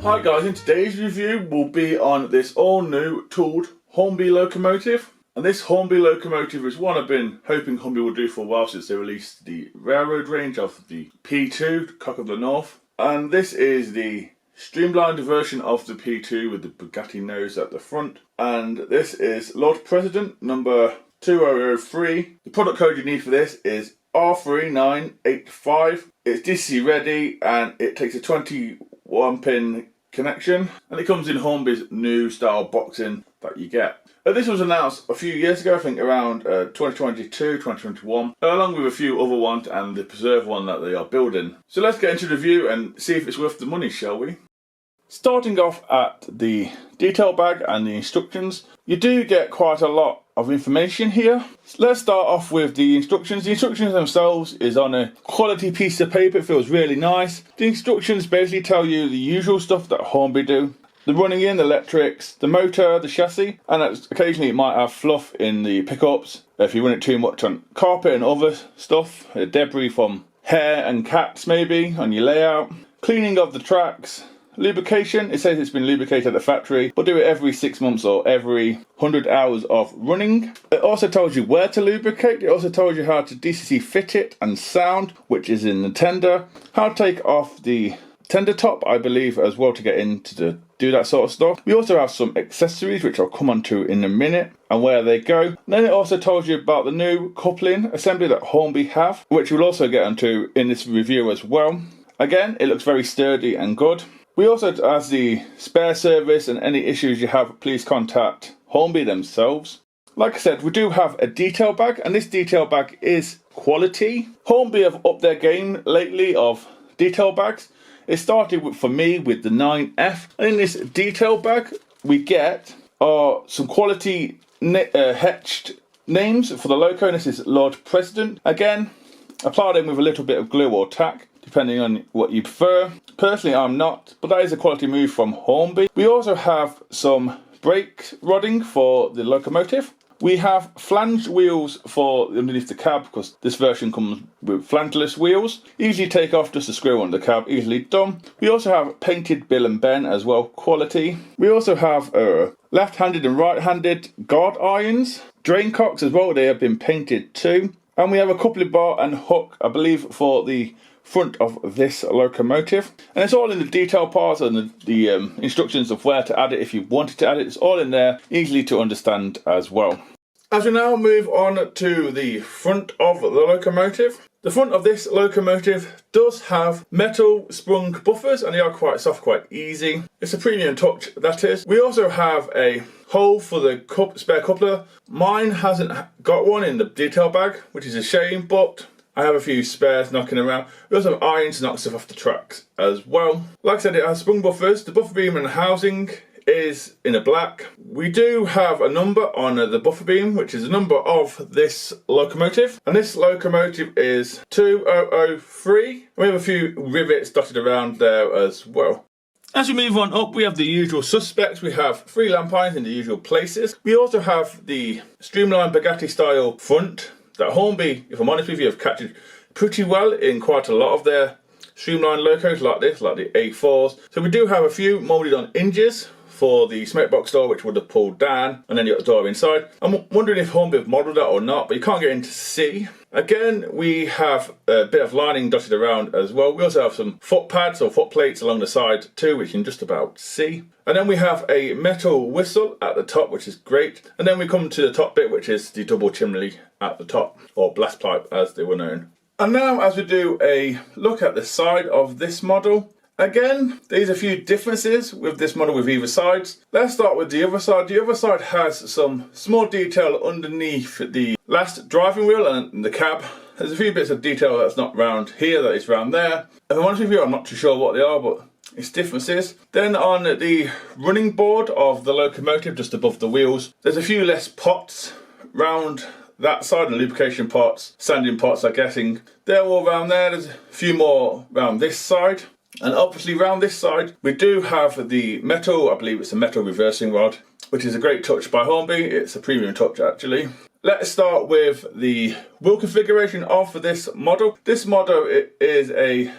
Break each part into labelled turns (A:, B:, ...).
A: Hi guys, in today's review will be on this all new tooled HORNBY locomotive. And this HORNBY locomotive is one I've been hoping HORNBY will do for a while since they released the railroad range of the P2, Cock of the North. And this is the streamlined version of the P2 with the Bugatti nose at the front. And this is Lord President number 2003. The product code you need for this is R3985. It's DC ready and it takes a 21 pin connection, and it comes in HORNBY's new style boxing that you get. This was announced a few years ago, I think around 2022, 2021, along with a few other ones and the Preserve one that they are building. So let's get into the review and see if it's worth the money, shall we? Starting off at the detail bag and the instructions, you do get quite a lot of information here. Let's start off with the instructions. The instructions themselves is on a quality piece of paper. It feels really nice. The instructions basically tell you the usual stuff that HORNBY do. The running in, the electrics, the motor, the chassis, and occasionally it might have fluff in the pickups if you run it too much on carpet and other stuff, debris from hair and cats maybe on your layout. Cleaning of the tracks. Lubrication, it says it's been lubricated at the factory, but do it every 6 months or every 100 hours of running. It also tells you where to lubricate. It also tells you how to DCC fit it and sound, which is in the tender. How to take off the tender top, I believe, as well, to get into do that sort of stuff. We also have some accessories, which I'll come on to in a minute, and where they go. And then it also tells you about the new coupling assembly that HORNBY have, which we'll also get onto in this review as well. Again, it looks very sturdy and good. We also have the spare service, and any issues you have, please contact HORNBY themselves. Like I said, we do have a detail bag, and this detail bag is quality. HORNBY have upped their game lately of detail bags. It started for me with the 9F, and in this detail bag we get some quality etched names for the loco, and this is Lord President. Again, apply them with a little bit of glue or tack, depending on what you prefer. Personally, I'm not, but that is a quality move from HORNBY. We also have some brake rodding for the locomotive. We have flange wheels for underneath the cab, because this version comes with flangeless wheels. Easily take off, just a screw on the cab, easily done. We also have painted bill and bend as well, quality. We also have left-handed and right-handed guard irons. Drain cocks as well, they have been painted too. And we have a coupling bar and hook, I believe, for the front of this locomotive, and it's all in the detail parts and the instructions of where to add it if you wanted to add it. It's all in there, easily to understand as well. As we now move on to the front of the locomotive, the front of this locomotive does have metal sprung buffers, and they are quite soft, quite easy. It's a premium touch, that is. We also have a hole for the spare coupler. Mine hasn't got one in the detail bag, which is a shame, but I have a few spares knocking around. We also have irons to knock stuff off the tracks as well. Like I said, it has sprung buffers. The buffer beam and housing is in a black. We do have a number on the buffer beam, which is the number of this locomotive. And this locomotive is 2003. We have a few rivets dotted around there as well. As we move on up, we have the usual suspects. We have 3 lamp irons in the usual places. We also have the streamlined Bugatti style front that HORNBY, if I'm honest with you, have captured pretty well in quite a lot of their streamlined locos like this, like the A4s. So we do have a few moulded on hinges for the smoke box door, which would have pulled down, and then you got the door inside. I'm wondering if HORNBY have modelled that or not, but you can't get in to see. Again, we have a bit of lining dotted around as well. We also have some foot pads or foot plates along the side too, which you can just about see. And then we have a metal whistle at the top, which is great. And then we come to the top bit, which is the double chimney at the top, or blast pipe as they were known. And now as we do a look at the side of this model, again, there's a few differences with this model with either sides. Let's start with the other side. The other side has some small detail underneath the last driving wheel and the cab There's a few bits of detail that's not round here that is round there. If I'm honest with you, I'm not too sure what they are, but it's differences. Then on the running board of the locomotive, just above the wheels, there's a few less pots round that side, and lubrication pots, sanding pots, I'm guessing. They're all around there. There's a few more around this side. And obviously around this side, we do have the metal, I believe it's a metal reversing rod, which is a great touch by Hornby. It's a premium touch actually. Let's start with the wheel configuration of this model. This model is a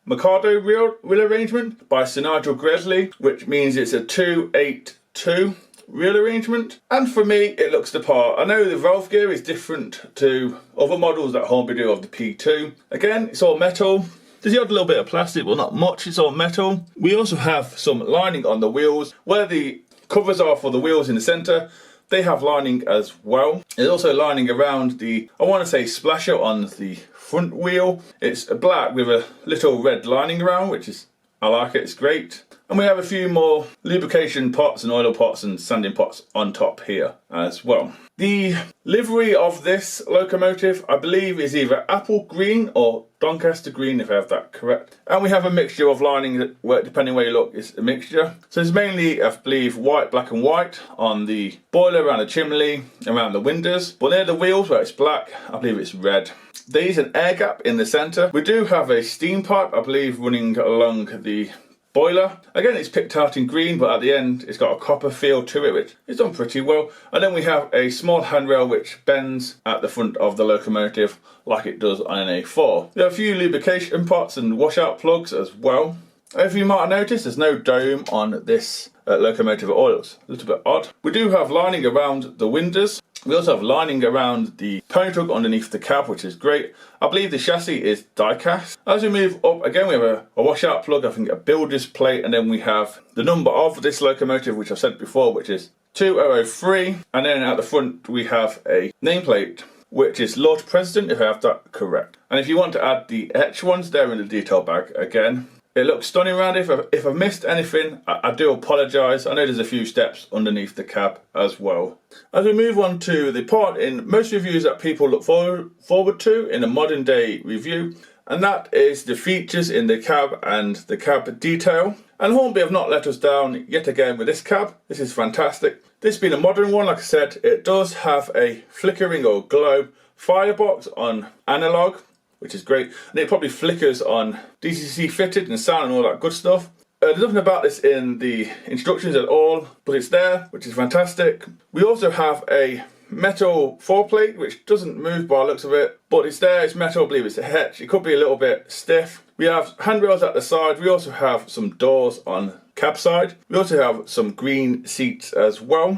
A: Mikado wheel arrangement by Sir Nigel Gresley, which means it's a 282 wheel arrangement. And for me, it looks the part. I know the valve gear is different to other models that Hornby do of the P2. Again, it's all metal. There's the odd little bit of plastic, but not much, it's all metal. We also have some lining on the wheels. Where the covers are for the wheels in the centre, they have lining as well. There's also lining around the, I want to say, splasher on the front wheel. It's black with a little red lining around, which is, I like it, it's great. And we have a few more lubrication pots and oil pots and sanding pots on top here as well. The livery of this locomotive, I believe, is either apple green or Doncaster green, if I have that correct. And we have a mixture of lining that, depending where you look, is a mixture. So it's mainly, I believe, white, black and white on the boiler, around the chimney, around the windows. But near the wheels where it's black, I believe it's red. There is an air gap in the centre. We do have a steam pipe, I believe, running along the boiler. Again, it's picked out in green, but at the end it's got a copper feel to it, which is done pretty well. And then we have a small handrail which bends at the front of the locomotive like it does on an A4. There are a few lubrication pots and washout plugs as well. If you might have noticed, there's no dome on this locomotive at all. It looks a little bit odd. We do have lining around the windows. We also have lining around the pony truck underneath the cab, which is great. I believe the chassis is die-cast. As we move up, again, we have a washout plug, I think a builder's plate, and then we have the number of this locomotive, which I've said before, which is 2003. And then at the front, we have a nameplate, which is Lord President, if I have that correct. And if you want to add the etch ones, they're in the detail bag again. It looks stunning around it. If I've missed anything, I do apologise. I know there's a few steps underneath the cab as well. As we move on to the part in most reviews that people look forward to in a modern day review, and that is the features in the cab and the cab detail. And Hornby have not let us down yet again with this cab. This is fantastic. This being a modern one, like I said, it does have a flickering or glow firebox on analog, which is great, and it probably flickers on DCC fitted and sound and all that good stuff. There's nothing about this in the instructions at all, but it's there, which is fantastic. We also have a metal foreplate, which doesn't move by the looks of it, but it's there, it's metal, I believe it's a hetch. It could be a little bit stiff. We have handrails at the side. We also have some doors on cab side. We also have some green seats as well.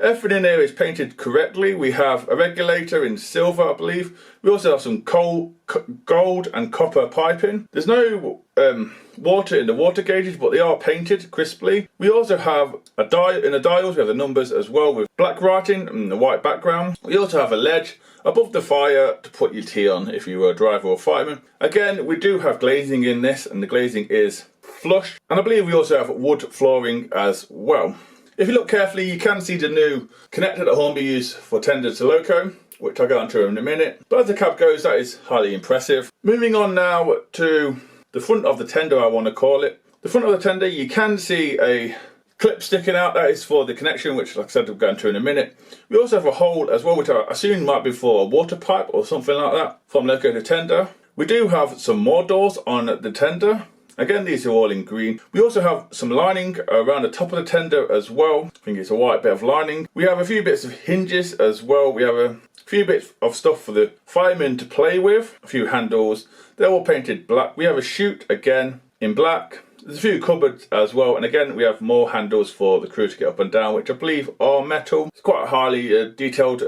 A: Everything in here is painted correctly. We have a regulator in silver, I believe. We also have some gold and copper piping. There's no water in the water gauges, but they are painted crisply. We also have a dial in the dials. We have the numbers as well with black writing and the white background. We also have a ledge above the fire to put your tea on if you were a driver or fireman. Again, we do have glazing in this, and the glazing is flush. And I believe we also have wood flooring as well. If you look carefully, you can see the new connector that Hornby use for tender to loco, which I'll go into in a minute. But as the cab goes, that is highly impressive. Moving on now to the front of the tender, I want to call it. The front of the tender, you can see a clip sticking out. That is for the connection, which, like I said, we'll go into in a minute. We also have a hole as well, which I assume might be for a water pipe or something like that, from loco to tender. We do have some more doors on the tender. Again, these are all in green. We also have some lining around the top of the tender as well. I think it's a white bit of lining. We have a few bits of hinges as well. We have a few bits of stuff for the firemen to play with. A few handles. They're all painted black. We have a chute again in black. There's a few cupboards as well. And again, we have more handles for the crew to get up and down, which I believe are metal. It's quite a highly detailed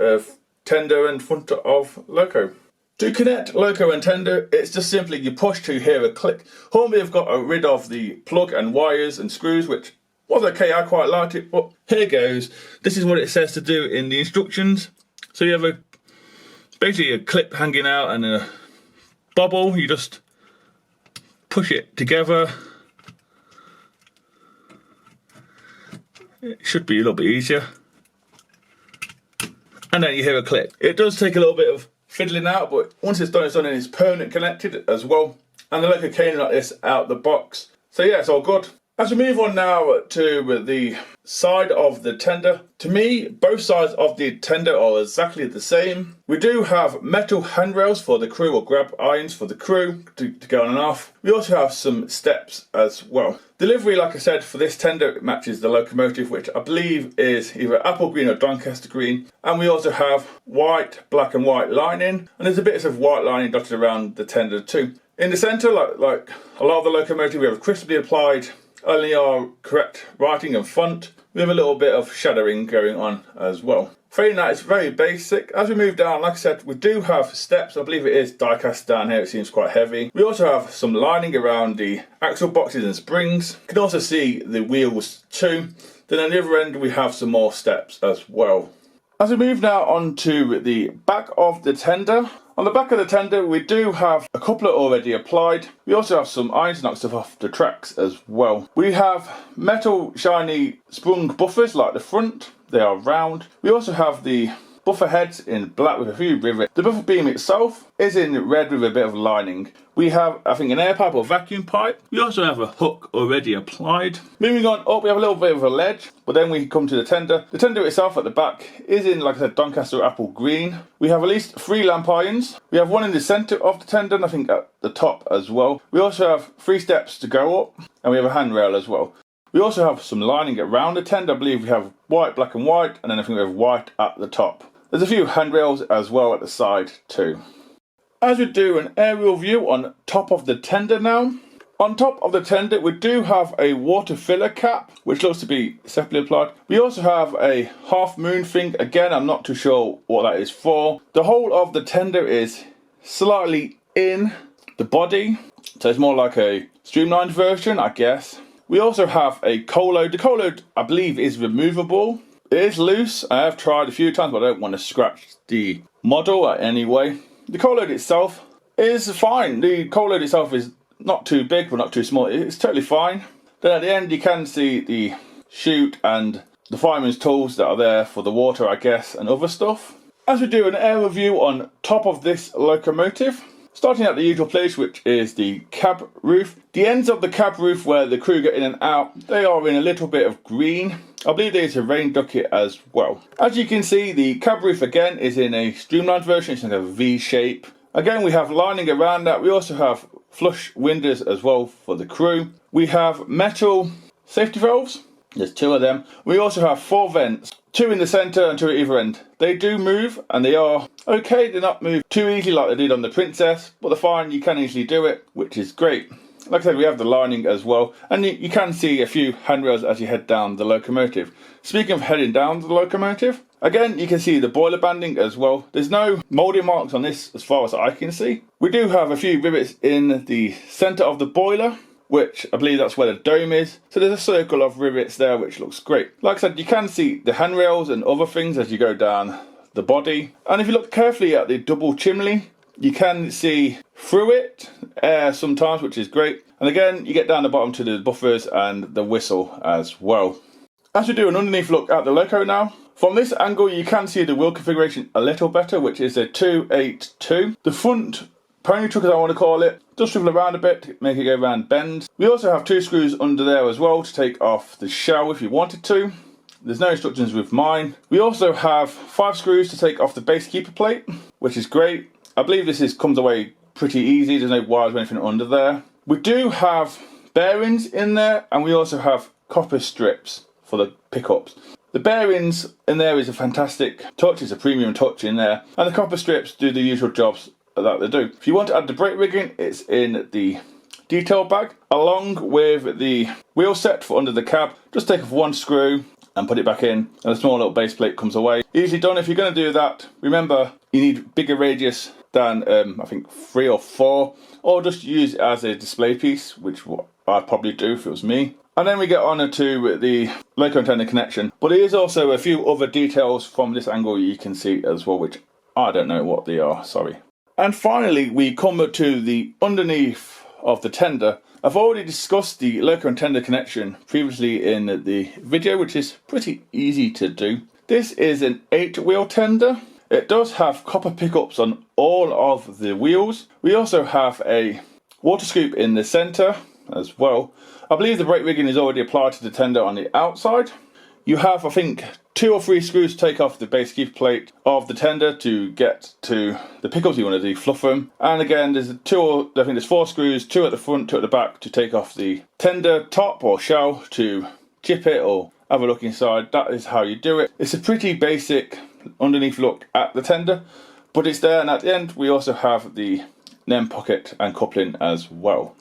A: tender and front of loco. To connect loco and tender, it's just simply you push to hear a click. Hornby have got rid of the plug and wires and screws, which was okay, I quite liked it, but here goes. This is what it says to do in the instructions. So you have basically a clip hanging out and a bobble. You just push it together. It should be a little bit easier. And then you hear a click. It does take a little bit of fiddling out, but once it's done and it's permanent connected as well. And the loco came like this out the box. So yeah, it's all good. As we move on now to the side of the tender, to me, both sides of the tender are exactly the same. We do have metal handrails for the crew, or grab irons for the crew to go on and off. We also have some steps as well. Delivery, like I said, for this tender matches the locomotive, which I believe is either apple green or Doncaster green. And we also have white, black and white lining, and there's a bit of white lining dotted around the tender too. In the centre, like a lot of the locomotive, we have crisply applied LNER correct writing and font with a little bit of shadowing going on as well. Failing that, it's very basic. As we move down, like I said, we do have steps. I believe it is die-cast down here. It seems quite heavy. We also have some lining around the axle boxes and springs. You can also see the wheels too. Then on the other end, we have some more steps as well. As we move now on to the back of the tender, on the back of the tender we do have a couple already applied. We also have some iron to knock stuff off the tracks as well. We have metal shiny sprung buffers like the front, they are round. We also have the buffer heads in black with a few rivets. The buffer beam itself is in red with a bit of lining. We have, I think, an air pipe or vacuum pipe. We also have a hook already applied. Moving on up, we have a little bit of a ledge, but then we come to the tender. The tender itself at the back is in, like I said, Doncaster apple green. We have at least 3 lamp irons. We have one in the centre of the tender, and I think at the top as well. We also have 3 steps to go up, and we have a handrail as well. We also have some lining around the tender. I believe we have white, black and white, and then I think we have white at the top. There's a few handrails as well at the side too. As we do an aerial view on top of the tender now. On top of the tender we do have a water filler cap, which looks to be separately applied. We also have a half moon thing. Again, I'm not too sure what that is for. The whole of the tender is slightly in the body, so it's more like a streamlined version, I guess. We also have a coal load. The coal load, I believe, is removable. It is loose. I have tried a few times, but I don't want to scratch the model anyway. The coal load itself is fine. The coal load itself is not too big, but not too small. It's totally fine. Then at the end, you can see the chute and the fireman's tools that are there for the water, I guess, and other stuff. As we do an aerial view on top of this locomotive, starting at the usual place, which is the cab roof. The ends of the cab roof where the crew get in and out, they are in a little bit of green. I believe there's a rain ducket as well. As you can see, the cab roof again is in a streamlined version. It's in a V shape. Again, we have lining around that. We also have flush windows as well for the crew. We have metal safety valves. There's 2 of them. We also have 4 vents, 2 in the centre and 2 at either end. They do move, and they are okay. They're not moved too easily like they did on the Princess, but they're fine. You can easily do it, which is great. Like I said, we have the lining as well, and you can see a few handrails as you head down the locomotive. Speaking of heading down the locomotive, again, you can see the boiler banding as well. There's no moulding marks on this as far as I can see. We do have a few rivets in the centre of the boiler, which I believe that's where the dome is. So there's a circle of rivets there, which looks great. Like I said, you can see the handrails and other things as you go down the body. And if you look carefully at the double chimney, you can see through it air sometimes, which is great. And again, you get down the bottom to the buffers and the whistle as well. As we do an underneath look at the loco now, from this angle you can see the wheel configuration a little better, which is a 282. The front pony truck, as I want to call it, does swivel around a bit to make it go around bends. We also have 2 screws under there as well to take off the shell if you wanted to. There's no instructions with mine. We also have 5 screws to take off the base keeper plate, which is great. I believe this comes away pretty easy. There's no wires or anything under there. We do have bearings in there, and we also have copper strips for the pickups. The bearings in there is a fantastic touch. It's a premium touch in there, and the copper strips do the usual jobs that they do. If you want to add the brake rigging, it's in the detail bag along with the wheel set for under the cab. Just take off 1 screw and put it back in, and a small little base plate comes away. Easily done. If you're going to do that, remember you need bigger radius than I think 3 or 4, or just use it as a display piece, which I'd probably do if it was me. And then we get on to the loco and tender connection, but there is also a few other details from this angle you can see as well, which I don't know what they are, sorry. And finally we come to the underneath of the tender. I've already discussed the loco and tender connection previously in the video, which is pretty easy to do. This is an 8-wheel tender. It does have copper pickups on all of the wheels. We also have a water scoop in the centre as well. I believe the brake rigging is already applied to the tender on the outside. You have, I think, 2 or 3 screws to take off the base keep plate of the tender to get to the pickups you want to defluff them. And again, I think there's 4 screws, 2 at the front, 2 at the back to take off the tender top or shell to chip it or have a look inside. That is how you do it. It's a pretty basic underneath look at the tender, but it's there. And at the end, we also have the NEM pocket and coupling as well.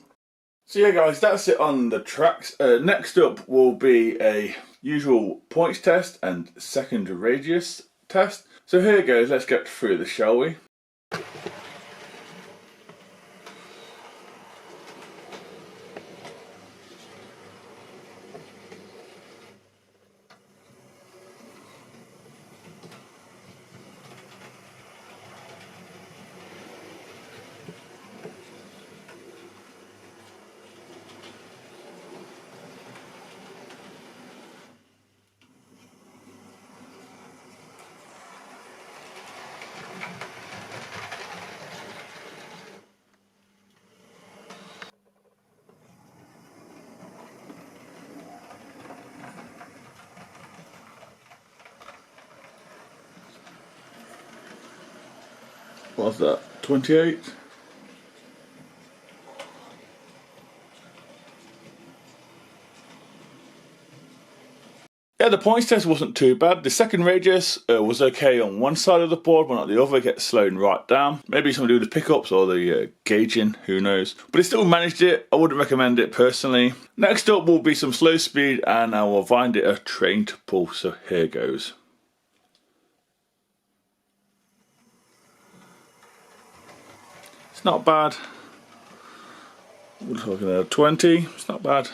A: So yeah guys, that's it on the tracks. Next up will be a usual points test and second radius test. So here goes, let's get through this, shall we? What's that? 28? Yeah, the points test wasn't too bad. The second radius was okay on one side of the board, but not the other. It gets slowed right down. Maybe something to do with the pickups or the gauging, who knows. But it still managed it. I wouldn't recommend it personally. Next up will be some slow speed, and I will find it a train to pull. So here goes. It's not bad. We're talking about 20. It's not bad.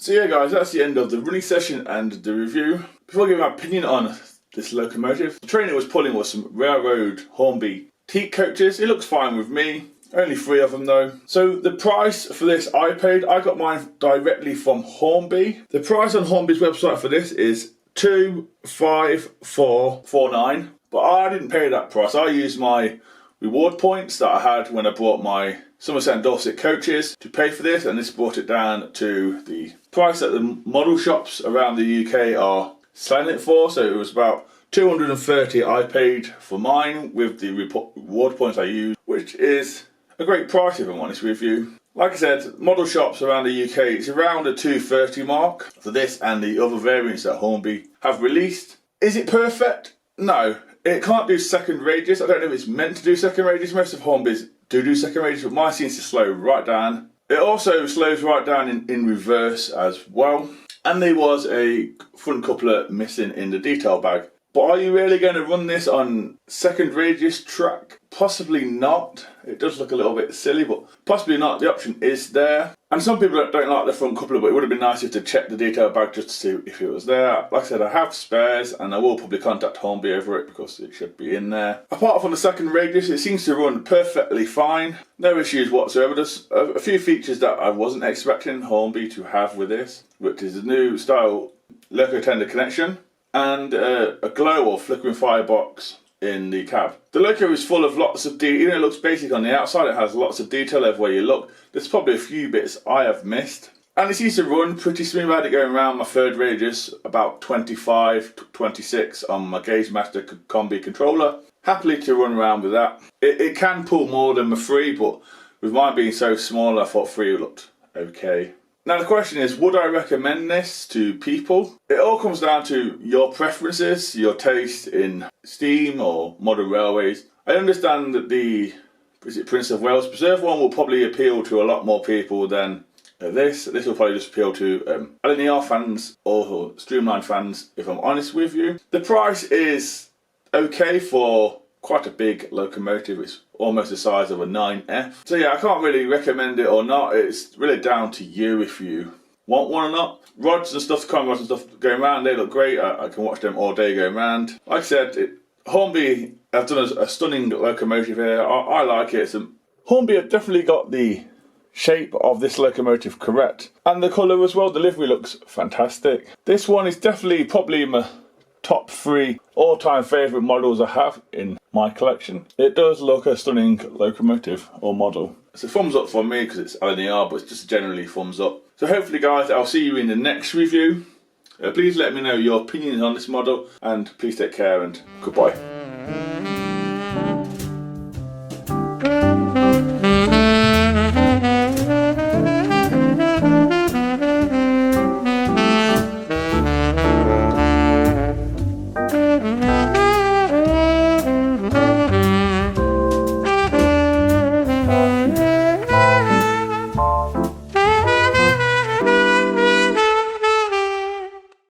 A: So yeah guys, that's the end of the running session and the review. Before I give my opinion on this locomotive, the train it was pulling was some railroad Hornby teak coaches. It looks fine with me. Only 3 of them though. So the price for this I got mine directly from Hornby. The price on Hornby's website for this is $254.49, but I didn't pay that price. I used my reward points that I had when I bought my Somerset and Dorset coaches to pay for this, and this brought it down to the price that the model shops around the UK are selling it for. So it was about $230 I paid for mine with the reward points I used, which is a great price if I'm honest with you. Like I said, model shops around the UK, it's around the $230 mark for this and the other variants that Hornby have released. Is it perfect? No. It can't do second rages. I don't know if it's meant to do second rages. Most of Hornby's do second rages, but mine seems to slow right down. It also slows right down in reverse as well. And there was a front coupler missing in the detail bag. But are you really going to run this on second radius track? Possibly not. It does look a little bit silly, but possibly not. The option is there. And some people don't like the front coupler, but it would have been nice if to check the detail bag just to see if it was there. Like I said, I have spares, and I will probably contact Hornby over it because it should be in there. Apart from the second radius, it seems to run perfectly fine. No issues whatsoever. There's a few features that I wasn't expecting Hornby to have with this, which is the new style loco tender connection and a glow or flickering firebox in the cab. The loco is full of lots of detail. Even though it looks basic on the outside, it has lots of detail everywhere you look. There's probably a few bits I have missed. And it seems to run pretty smooth. I had it going around my third radius, about 25 to 26 on my Gauge Master Combi controller. Happily to run around with that. It can pull more than my 3, but with mine being so small, I thought 3 looked okay. Now the question is, would I recommend this to people? It all comes down to your preferences, your taste in steam or modern railways. I understand that the Prince of Wales Preserve one will probably appeal to a lot more people than this. This will probably just appeal to LNER fans or Streamlined fans, if I'm honest with you. The price is okay for quite a big locomotive. It's almost the size of a 9F. So yeah, I can't really recommend it or not. It's really down to you if you want one or not. Rods and stuff, common rods and stuff going around, they look great. I can watch them all day going around. Like I said, Hornby have done a stunning locomotive here. I like it. Hornby have definitely got the shape of this locomotive correct. And the colour as well, delivery looks fantastic. This one is definitely probably my top 3 all-time favourite models I have in my collection. It does look a stunning locomotive or model. It's a thumbs up for me because it's LNER, but it's just generally thumbs up. So hopefully guys, I'll see you in the next review. Please let me know your opinions on this model, and please take care and goodbye.